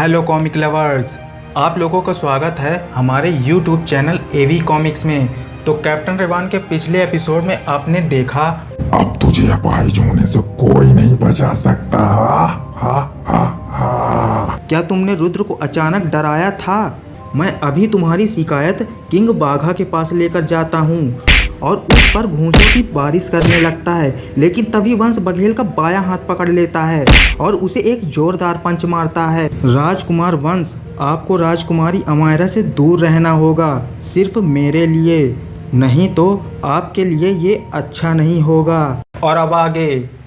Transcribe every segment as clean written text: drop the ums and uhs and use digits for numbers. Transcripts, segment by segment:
Hello comic lovers, आप लोगों का स्वागत है हमारे यूट्यूब चैनल एवी कॉमिक्स में। तो कैप्टन रेवान के पिछले एपिसोड में आपने देखा अब तुझे अपाहिज होने से कोई नहीं बचा सकता। हा हा हा हा। क्या तुमने रुद्र को अचानक डराया था? मैं अभी तुम्हारी शिकायत किंग बाघा के पास लेकर जाता हूँ और उस पर घूंसों की बारिश करने लगता है, लेकिन तभी वंश बघेल का बायां हाथ पकड़ लेता है और उसे एक जोरदार पंच मारता है। राजकुमार वंश, आपको राजकुमारी अमायरा से दूर रहना होगा, सिर्फ मेरे लिए, नहीं तो आपके लिए ये अच्छा नहीं होगा। और अब आगे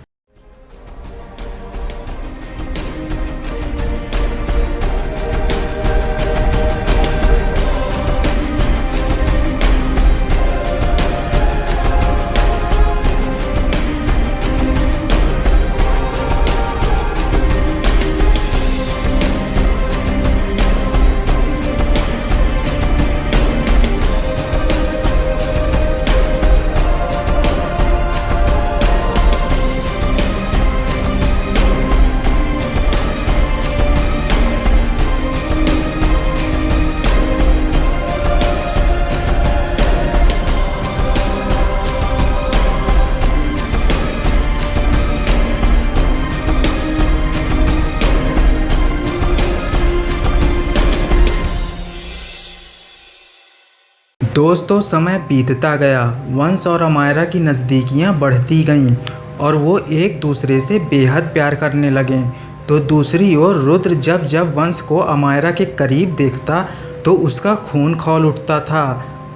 दोस्तों, समय बीतता गया, वंश और अमायरा की नज़दीकियाँ बढ़ती गईं और वो एक दूसरे से बेहद प्यार करने लगे। तो दूसरी ओर रुद्र जब जब वंश को अमायरा के करीब देखता तो उसका खून खौल उठता था।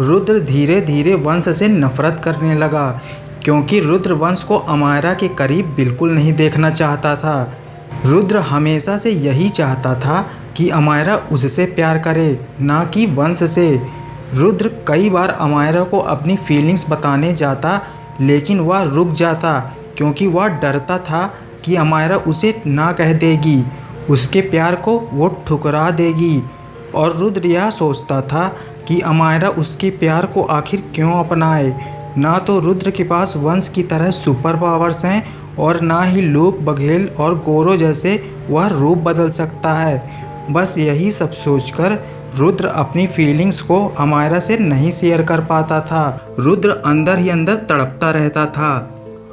रुद्र धीरे धीरे वंश से नफरत करने लगा, क्योंकि रुद्र वंश को अमायरा के करीब बिल्कुल नहीं देखना चाहता था। रुद्र हमेशा से यही चाहता था कि अमायरा उससे प्यार करे, ना कि वंश से। रुद्र कई बार अमायरा को अपनी फीलिंग्स बताने जाता, लेकिन वह रुक जाता, क्योंकि वह डरता था कि अमायरा उसे ना कह देगी, उसके प्यार को वो ठुकरा देगी। और रुद्र यह सोचता था कि अमायरा उसके प्यार को आखिर क्यों अपनाए। ना तो रुद्र के पास वंश की तरह सुपर पावर्स हैं और ना ही लोक बघेल और गोरो जैसे वह रूप बदल सकता है। बस यही सब सोचकर रुद्र अपनी फीलिंग्स को अमायरा से नहीं शेयर कर पाता था। रुद्र अंदर ही अंदर तड़पता रहता था।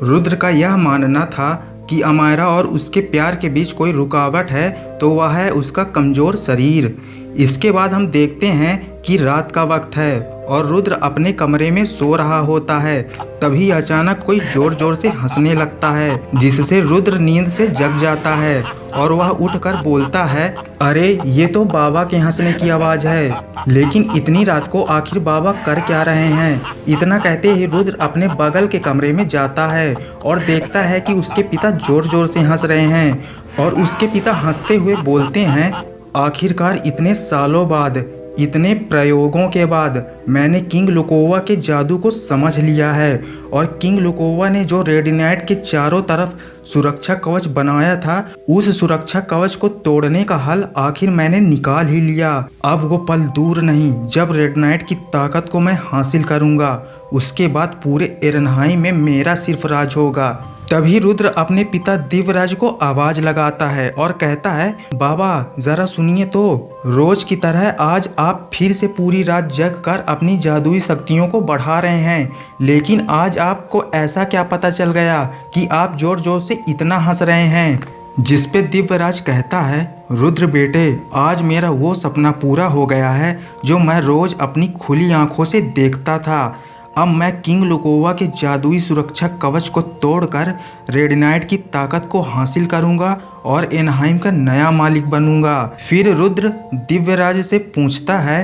रुद्र का यह मानना था कि अमायरा और उसके प्यार के बीच कोई रुकावट है तो वह है उसका कमज़ोर शरीर। इसके बाद हम देखते हैं कि रात का वक्त है और रुद्र अपने कमरे में सो रहा होता है। तभी अचानक कोई जोर जोर से हंसने लगता है, जिससे रुद्र नींद से जग जाता है और वह उठकर बोलता है, अरे ये तो बाबा के हंसने की आवाज़ है, लेकिन इतनी रात को आखिर बाबा कर क्या रहे हैं। इतना कहते ही रुद्र अपने बगल के कमरे में जाता है और देखता है कि उसके पिता जोर जोर से हंस रहे हैं और उसके पिता हंसते हुए बोलते हैं, आखिरकार इतने सालों बाद, इतने प्रयोगों के बाद मैंने किंग लुकोवा के जादू को समझ लिया है और किंग लुकोवा ने जो रेड नाइट के चारों तरफ सुरक्षा कवच बनाया था, उस सुरक्षा कवच को तोड़ने का हल आखिर मैंने निकाल ही लिया। अब वो पल दूर नहीं जब रेड नाइट की ताकत को मैं हासिल करूंगा, उसके बाद पूरे एरनहाइम में मेरा सिर्फ राज होगा। तभी रुद्र अपने पिता दिव्यराज को आवाज लगाता है और कहता है, बाबा जरा सुनिए तो, रोज की तरह आज आप फिर से पूरी रात जग कर अपनी जादुई शक्तियों को बढ़ा रहे हैं, लेकिन आज आपको ऐसा क्या पता चल गया कि आप जोर जोर से इतना हंस रहे हैं। जिस पे दिव्यराज कहता है, रुद्र बेटे, आज मेरा वो सपना पूरा हो गया है जो मैं रोज अपनी खुली आंखों से देखता था। अब मैं किंग लुकोवा के जादुई सुरक्षा कवच को तोड़कर रेड नाइट की ताकत को हासिल करूंगा और एनहाइम का नया मालिक बनूंगा। फिर रुद्र दिव्यराज से पूछता है,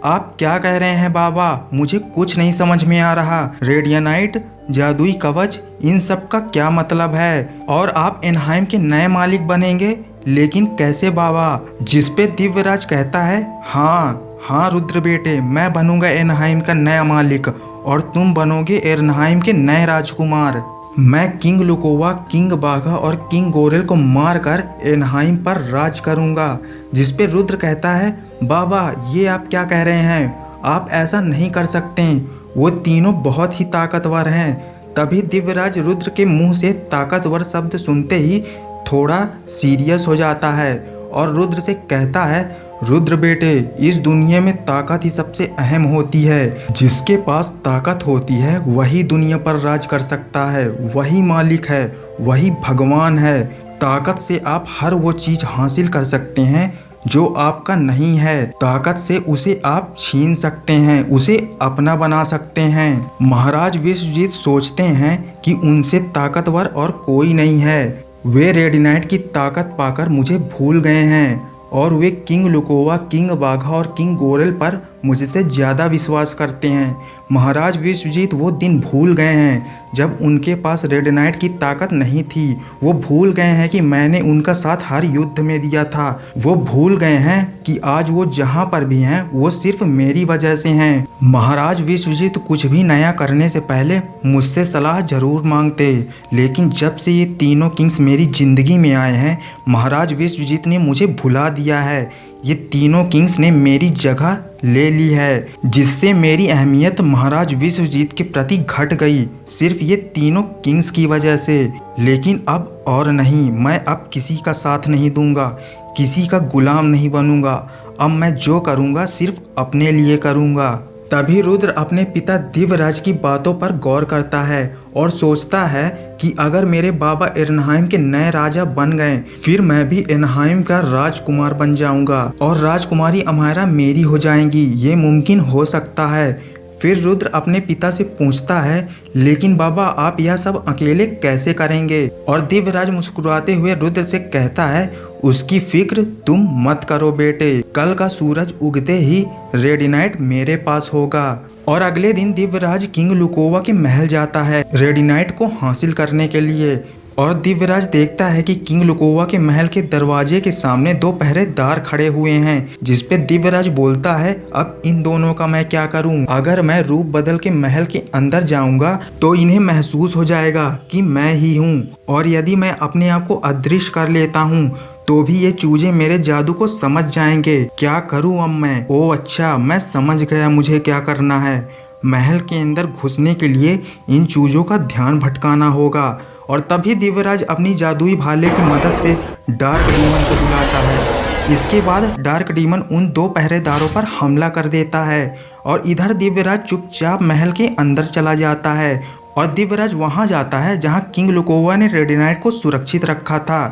आप क्या कह रहे हैं बाबा, मुझे कुछ नहीं समझ में आ रहा। रेडियनाइट, जादुई कवच, इन सब का क्या मतलब है और आप एनहाइम के नए मालिक बनेंगे, लेकिन कैसे बाबा। जिस पे दिव्यराज कहता है, हाँ रुद्र बेटे, मैं बनूंगा एनहाइम का नया मालिक और तुम बनोगे एरनहाइम के नए राजकुमार। मैं किंग लुकोवा, किंग बाघा और किंग गोरेल को मारकर एनहाइम पर राज करूंगा। जिस पे रुद्र कहता है, बाबा ये आप क्या कह रहे हैं, आप ऐसा नहीं कर सकते, वो तीनों बहुत ही ताकतवर हैं। तभी दिव्यराज रुद्र के मुंह से ताकतवर शब्द सुनते ही थोड़ा सीरियस हो जाता है और रुद्र से कहता है, रुद्र बेटे, इस दुनिया में ताकत ही सबसे अहम होती है। जिसके पास ताकत होती है वही दुनिया पर राज कर सकता है, वही मालिक है, वही भगवान है। ताकत से आप हर वो चीज हासिल कर सकते हैं जो आपका नहीं है। ताकत से उसे आप छीन सकते हैं, उसे अपना बना सकते हैं। महाराज विश्वजीत सोचते हैं कि उनसे ताकतवर और कोई नहीं है। वे रेड नाइट की ताकत पाकर मुझे भूल गए हैं और वे किंग लुकोवा, किंग बाघा और किंग गोरेल पर मुझसे ज़्यादा विश्वास करते हैं। महाराज विश्वजीत वो दिन भूल गए हैं जब उनके पास रेड नाइट की ताकत नहीं थी। वो भूल गए हैं कि मैंने उनका साथ हर युद्ध में दिया था। वो भूल गए हैं कि आज वो जहाँ पर भी हैं वो सिर्फ मेरी वजह से हैं। महाराज विश्वजीत कुछ भी नया करने से पहले मुझसे सलाह जरूर मांगते, लेकिन जब से ये तीनों किंग्स मेरी ज़िंदगी में आए हैं, महाराज विश्वजीत ने मुझे भुला दिया है। ये तीनों किंग्स ने मेरी जगह ले ली है, जिससे मेरी अहमियत महाराज विश्वजीत के प्रति घट गई, सिर्फ ये तीनों किंग्स की वजह से। लेकिन अब और नहीं, मैं अब किसी का साथ नहीं दूंगा, किसी का गुलाम नहीं बनूंगा। अब मैं जो करूंगा सिर्फ अपने लिए करूंगा। तभी रुद्र अपने पिता दिव्यराज की बातों पर गौर करता है और सोचता है कि अगर मेरे बाबा एरनहाइम के नए राजा बन गए, फिर मैं भी एरनहाइम का राजकुमार बन जाऊंगा और राजकुमारी अमायरा मेरी हो जाएंगी। ये मुमकिन हो सकता है। फिर रुद्र अपने पिता से पूछता है, लेकिन बाबा आप यह सब अकेले कैसे करेंगे? और दिव्यराज मुस्कुराते हुए रुद्र से कहता है, उसकी फिक्र तुम मत करो बेटे, कल का सूरज उगते ही रेड नाइट मेरे पास होगा। और अगले दिन दिव्यराज किंग लुकोवा के महल जाता है रेड नाइट को हासिल करने के लिए। और दिव्यराज देखता है कि किंग लुकोवा के महल के दरवाजे के सामने 2 पहरेदार खड़े हुए हैं, जिसपे दिव्यराज बोलता है, अब इन दोनों का मैं क्या करूं? अगर मैं रूप बदल के महल के अंदर जाऊंगा तो इन्हें महसूस हो जाएगा कि मैं ही हूं, और यदि मैं अपने आप को अदृश्य कर लेता हूं तो भी ये चूजे मेरे जादू को समझ जाएंगे। क्या करूं अब मैं? ओह अच्छा, मैं समझ गया मुझे क्या करना है। महल के अंदर घुसने के लिए इन चूजों का ध्यान भटकाना होगा। और तभी दिव्यराज अपनी जादुई भाले की मदद से डार्क डीमन को बुलाता है। इसके बाद डार्क डीमन उन 2 पहरेदारों पर हमला कर देता है और इधर दिव्यराज चुपचाप महल के अंदर चला जाता है। और दिव्यराज वहां जाता है जहां किंग लुकोवा ने रेड नाइट को सुरक्षित रखा था।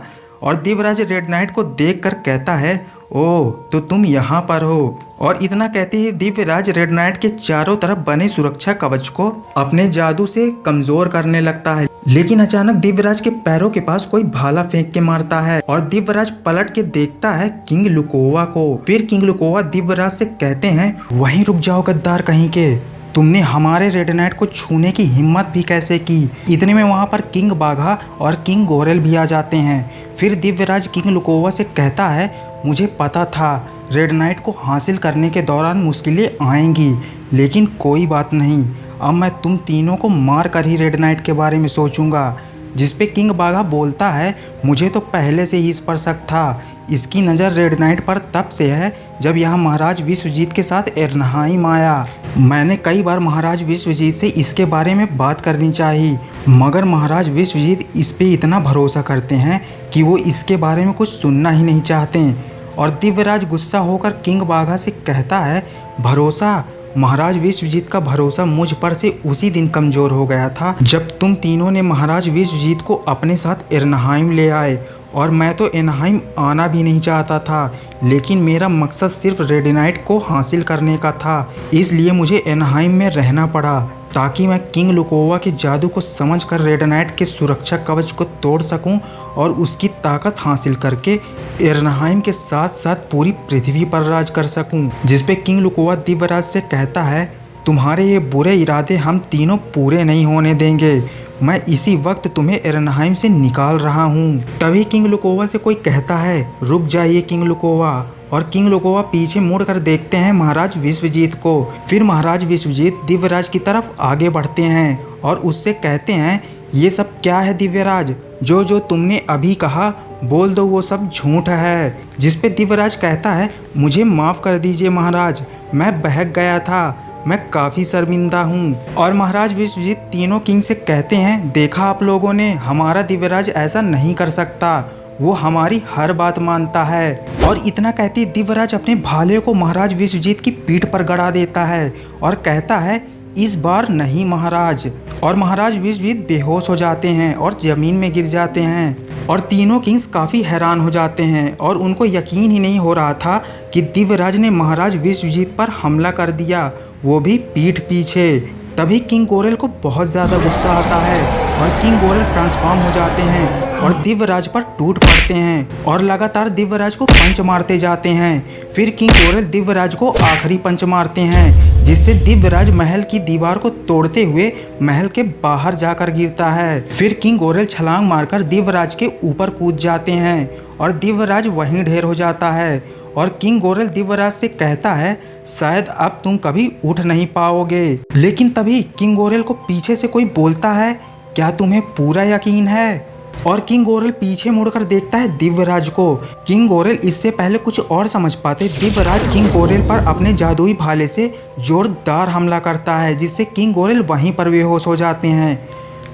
और दिव्यराज रेड नाइट को देखकर कहता है, ओह तो तुम यहाँ पर हो। और इतना कहते ही दिव्यराज रेड नाइट के चारों तरफ बने सुरक्षा कवच को अपने जादू से कमजोर करने लगता है। लेकिन अचानक दिव्यराज के पैरों के पास कोई भाला फेंक के मारता है और दिव्यराज पलट के देखता है किंग लुकोवा को। फिर किंग लुकोवा दिव्यराज से कहते हैं, वहीं रुक जाओ गद्दार कहीं के, तुमने हमारे रेड नाइट को छूने की हिम्मत भी कैसे की? इतने में वहाँ पर किंग बाघा और किंग गोरेल भी आ जाते हैं। फिर दिव्यराज किंग लुकोवा से कहता है, मुझे पता था रेड नाइट को हासिल करने के दौरान मुश्किलें आएंगी, लेकिन कोई बात नहीं, अब मैं तुम तीनों को मार कर ही रेड नाइट के बारे में सोचूंगा। जिस पे किंग बाघा बोलता है, मुझे तो पहले से ही इस पर शक था। इसकी नज़र रेड नाइट पर तब से है जब यहाँ महाराज विश्वजीत के साथ एरनहाइम आया। मैंने कई बार महाराज विश्वजीत से इसके बारे में बात करनी चाहिए, मगर महाराज विश्वजीत इस पे इतना भरोसा करते हैं कि वो इसके बारे में कुछ सुनना ही नहीं चाहते। और दिव्यराज गुस्सा होकर किंग बाघा से कहता है, भरोसा? महाराज विश्वजीत का भरोसा मुझ पर से उसी दिन कमज़ोर हो गया था जब तुम तीनों ने महाराज विश्वजीत को अपने साथ एरनहाइम ले आए। और मैं तो एरनहाइम आना भी नहीं चाहता था, लेकिन मेरा मकसद सिर्फ रेड नाइट को हासिल करने का था, इसलिए मुझे एरनहाइम में रहना पड़ा ताकि मैं किंग लुकोवा के जादू को समझकर रेड नाइट के सुरक्षा कवच को तोड़ सकूं और उसकी ताकत हासिल करके एरनहाइम के साथ साथ पूरी पृथ्वी पर राज कर सकूं। जिस पे किंग लुकोवा दिव्यराज से कहता है, तुम्हारे ये बुरे इरादे हम तीनों पूरे नहीं होने देंगे, मैं इसी वक्त तुम्हें एरनहाइम से निकाल रहा हूँ। तभी किंग लुकोवा से कोई कहता है, रुक जाइए किंग लुकोवा। और किंग लुकोवा पीछे मुड़कर देखते हैं महाराज विश्वजीत को। फिर महाराज विश्वजीत दिव्यराज की तरफ आगे बढ़ते हैं और उससे कहते हैं, ये सब क्या है दिव्यराज? जो तुमने अभी कहा बोल दो, वो सब झूठ है। जिस पे दिव्यराज कहता है, मुझे माफ़ कर दीजिए महाराज, मैं बहक गया था, मैं काफ़ी शर्मिंदा हूँ। और महाराज विश्वजीत तीनों किंग से कहते हैं, देखा आप लोगों ने, हमारा दिव्यराज ऐसा नहीं कर सकता, वो हमारी हर बात मानता है। और इतना कहते दिव्यराज अपने भाले को महाराज विश्वजीत की पीठ पर गड़ा देता है और कहता है इस बार नहीं महाराज। और महाराज विश्वजीत बेहोश हो जाते हैं और ज़मीन में गिर जाते हैं और तीनों किंग्स काफ़ी हैरान हो जाते हैं और उनको यकीन ही नहीं हो रहा था कि दिव्यराज ने महाराज विश्वजीत पर हमला कर दिया, वो भी पीठ पीछे। तभी किंग गोरेल को बहुत ज़्यादा गुस्सा आता है और किंग गोरेल ट्रांसफॉर्म हो जाते हैं और दिव्यराज पर टूट पड़ते हैं और लगातार दिव्यराज को पंच मारते जाते हैं। फिर किंग गोरेल दिव्यराज को आखिरी पंच मारते हैं जिससे दिव्यराज महल की दीवार को तोड़ते हुए महल के बाहर जाकर गिरता है। फिर किंग गोरेल छलांग मारकर दिव्यराज के ऊपर कूद जाते हैं और दिव्यराज वहीं ढेर हो जाता है। और किंग गोरेल दिव्यराज से कहता है शायद अब तुम कभी उठ नहीं पाओगे। लेकिन तभी किंग गोरेल को पीछे से कोई बोलता है क्या तुम्हें पूरा यकीन है? और किंग गोरेल पीछे मुड़कर देखता है दिव्यराज को। किंग गोरेल इससे पहले कुछ और समझ पाते दिव्यराज किंग गोरेल पर अपने जादुई भाले से जोरदार हमला करता है जिससे किंग गोरेल वहीं पर बेहोश हो जाते हैं।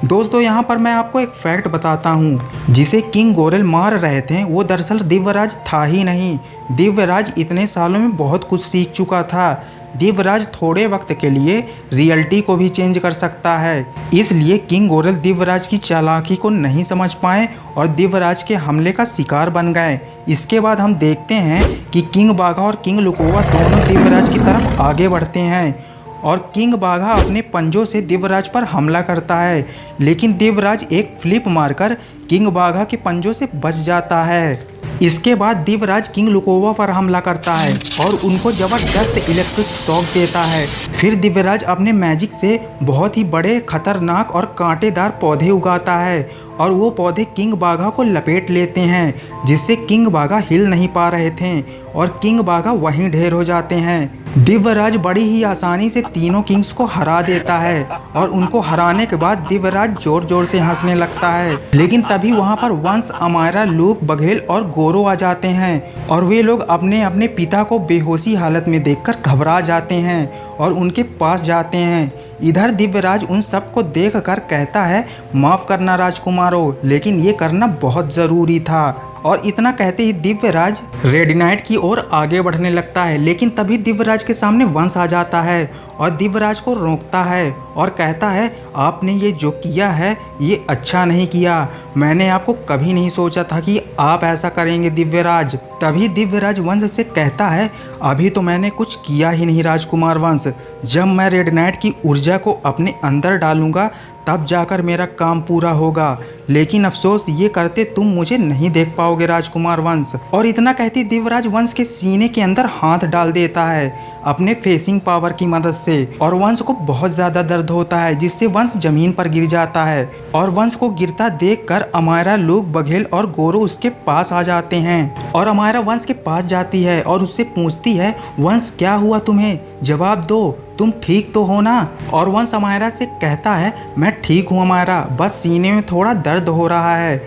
दोस्तों यहाँ पर मैं आपको एक फैक्ट बताता हूँ, जिसे किंग गोरेल मार रहे थे वो दरअसल दिव्यराज था ही नहीं। दिव्यराज इतने सालों में बहुत कुछ सीख चुका था। दिव्यराज थोड़े वक्त के लिए रियलिटी को भी चेंज कर सकता है, इसलिए किंग गोरेल दिव्यराज की चालाकी को नहीं समझ पाए और दिव्यराज के हमले का शिकार बन गए। इसके बाद हम देखते हैं कि किंग बाघा और किंग लुकोवा दोनों दिव्यराज की तरफ आगे बढ़ते हैं और किंग बाघा अपने पंजों से दिव्यराज पर हमला करता है, लेकिन दिव्यराज एक फ्लिप मारकर किंग बाघा के पंजों से बच जाता है। इसके बाद दिव्यराज किंग लुकोवा पर हमला करता है और उनको जबरदस्त इलेक्ट्रिक शॉक देता है। फिर दिव्यराज अपने मैजिक से बहुत ही बड़े खतरनाक और कांटेदार पौधे उगाता है और वो पौधे किंग बाघा को लपेट लेते हैं जिससे किंग बाघा हिल नहीं पा रहे थे और किंग बाघा वहीं ढेर हो जाते हैं। दिव्यराज बड़ी ही आसानी से तीनों किंग्स को हरा देता है और उनको हराने के बाद दिव्यराज जोर जोर से हंसने लगता है। लेकिन तभी वहाँ पर वंश, अमायरा, लूक, बघेल और गोरो आ जाते हैं और वे लोग अपने अपने पिता को बेहोशी हालत में देखकर घबरा जाते हैं और उनके पास जाते हैं। इधर दिव्यराज उन सबको देखकर कहता है माफ़ करना राजकुमारों, लेकिन ये करना बहुत ज़रूरी था। और इतना कहते ही दिव्यराज रेड नाइट की ओर आगे बढ़ने लगता है, लेकिन तभी दिव्यराज के सामने वंश आ जाता है और दिव्यराज को रोकता है और कहता है आपने ये जो किया है ये अच्छा नहीं किया। मैंने आपको कभी नहीं सोचा था कि आप ऐसा करेंगे दिव्यराज। तभी दिव्यराज वंश से कहता है अभी तो मैंने कुछ किया ही नहीं राजकुमार वंश, जब मैं रेड नाइट की ऊर्जा को अपने अंदर डालूंगा तब जाकर मेरा काम पूरा होगा, लेकिन अफसोस ये करते तुम मुझे नहीं देख पाओगे राजकुमार वंश। और इतना कहते दिव्यराज वंश के सीने के अंदर हाथ डाल देता है अपने फेसिंग पावर की मदद से और वंश को बहुत ज़्यादा दर्द होता है जिससे वंश जमीन पर गिर जाता है। और वंश को गिरता देखकर अमायरा, लूक, बघेल और गोरो उसके पास आ जाते हैं और अमायरा वंश के पास जाती है और उससे पूछती है वंश क्या हुआ तुम्हें, जवाब दो, तुम ठीक तो हो ना? और वंश अमायरा से कहता है मैं ठीक हूँ अमायरा, बस सीने में थोड़ा दर्द हो रहा है।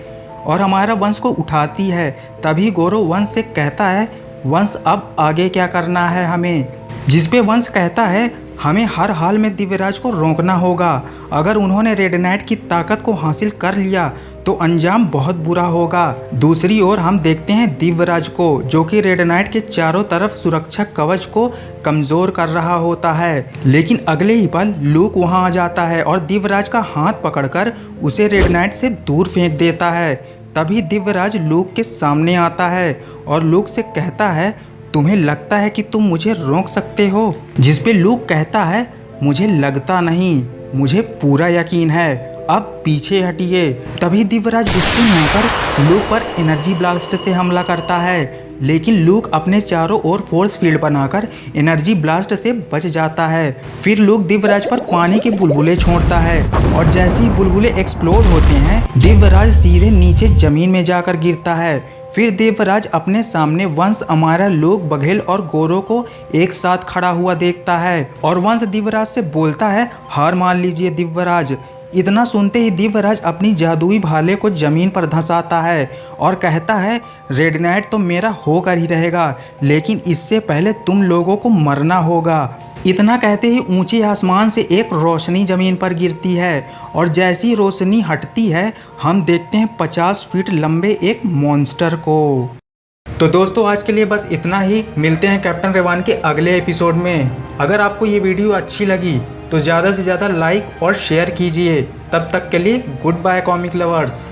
और अमायरा वंश को उठाती है। तभी गोरो वंश से कहता है वंश अब आगे क्या करना है हमें, जिस पे वंश कहता है हमें हर हाल में दिव्यराज को रोकना होगा। अगर उन्होंने रेड नाइट की ताकत को हासिल कर लिया तो अंजाम बहुत बुरा होगा। दूसरी ओर हम देखते हैं दिव्यराज को जो कि रेड नाइट के चारों तरफ सुरक्षा कवच को कमज़ोर कर रहा होता है, लेकिन अगले ही पल लूक वहां आ जाता है और दिव्यराज का हाथ पकड़कर उसे रेड नाइट से दूर फेंक देता है। तभी दिव्यराज लूक के सामने आता है और लूक से कहता है तुम्हें लगता है कि तुम मुझे रोक सकते हो, जिस पे लूक कहता है मुझे लगता नहीं, मुझे पूरा यकीन है, अब पीछे हटिए। तभी दिव्यराज गुस्से में आकर लूक पर एनर्जी ब्लास्ट से हमला करता है, लेकिन लूक अपने चारों ओर फोर्स फील्ड बनाकर एनर्जी ब्लास्ट से बच जाता है। फिर लूक दिव्यराज पर पानी के बुलबुले छोड़ता है और जैसे ही बुलबुले एक्सप्लोड होते हैं दिव्यराज सीधे नीचे जमीन में जाकर गिरता है। फिर दिव्यराज अपने सामने वंश, अमायरा, लूक, बघेल और गोरो को एक साथ खड़ा हुआ देखता है और वंश दिव्यराज से बोलता है हार मान लीजिए दिव्यराज, इतना सुनते ही दिव्यराज अपनी जादुई भाले को जमीन पर धंसाता है और कहता है, रेड नाइट तो मेरा होकर ही रहेगा, लेकिन इससे पहले तुम लोगों को मरना होगा। इतना कहते ही ऊंचे आसमान से एक रोशनी जमीन पर गिरती है और जैसी रोशनी हटती है हम देखते हैं 50 फीट लंबे एक मॉन्स्टर को। तो दोस्तों आज के लिए बस इतना ही। मिलते हैं कैप्टन रेवान के अगले एपिसोड में। अगर आपको ये वीडियो अच्छी लगी तो ज़्यादा से ज़्यादा लाइक और शेयर कीजिए। तब तक के लिए गुड बाय कॉमिक लवर्स।